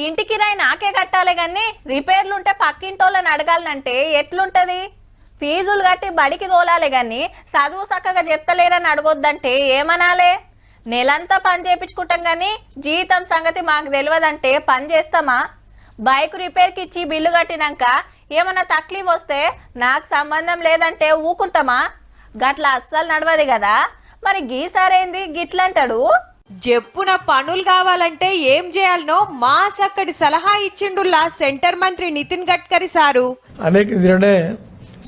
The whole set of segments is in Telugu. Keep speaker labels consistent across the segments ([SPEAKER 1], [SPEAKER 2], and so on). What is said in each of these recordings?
[SPEAKER 1] ఇంటి కిరాయి నాకే కట్టాలి గాని రిపేర్లుంటే పక్కింటోళ్ళని అడగాలనంటే ఎట్లుంటది? ఫీజులు కట్టి బడికి తోలాలి గాని చదువు చక్కగా చెప్తలేరని అడగొద్దంటే ఏమనాలే? నెలంతా పని చేయించుకుంటాం గాని జీతం సంగతి మాకు తెలియదంటే పని చేస్తామా? బైక్ రిపేర్కి ఇచ్చి బిల్లు కట్టినాక ఏమన్నా తక్లీఫ్ వస్తే నాకు సంబంధం లేదంటే ఊకుంటామా? గట్ల అస్సలు నడవది కదా. మరి గీసారేంది గిట్లంటాడు?
[SPEAKER 2] జప్పున పనులు కావాలంటే ఏం చేయాలనో మా సక్కడి సలహా ఇచ్చిండుల్లా సెంటర్ మంత్రి नितीन गडकरी सारू.
[SPEAKER 3] अनेक निर्णय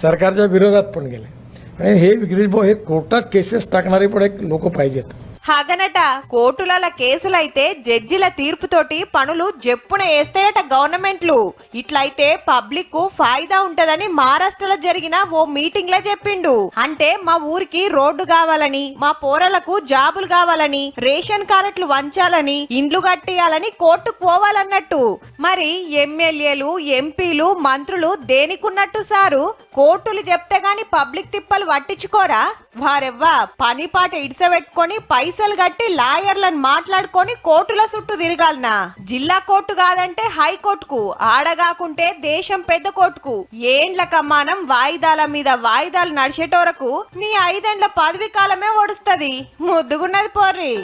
[SPEAKER 3] सरकारच्या विरोधात पण गेले आणि हे गिरीश भाऊ हे कोर्टात केसेस टाकणारे पण एक लोक पाहिजेत.
[SPEAKER 2] హాగనట కోర్టుల కేసులైతే జడ్జిల తీర్పుతోటి పనులు జప్పున వేస్తాయట గవర్నమెంట్లు. ఇట్లయితే పబ్లిక్ కు ఫాయిదా ఉంటదని మహారాష్ట్రలో జరిగిన ఓ మీటింగ్ లో చెప్పిండు. అంటే మా ఊరికి రోడ్డు కావాలని, మా పోరలకు జాబులు కావాలని, రేషన్ కార్డులు వంచాలని, ఇండ్లు కట్టియాలని కోర్టుకు పోవాలన్నట్టు. మరి ఎమ్మెల్యేలు, ఎంపీలు, మంత్రులు దేనికున్నట్టు సారు? కోర్టులు చెప్తే గాని పబ్లిక్ తిప్పలు పట్టించుకోరా? వారెవ్వా పని పాట ఇడిసబెట్టుకొని పైసలు కట్టి లాయర్లను మాట్లాడుకొని కోర్టుల చుట్టూ తిరగాలనా? జిల్లా కోర్టు కాదంటే హైకోర్టుకు, ఆడగాకుంటే దేశం పెద్ద కోర్టుకు. ఏండ్ల కమ్మానం వాయిదాల మీద వాయిదాలు నడిచేటోరకు నీ 5 ఏండ్ల పదవి కాలమే ఒడుస్తది. ముద్దుగున్నది పోర్రి.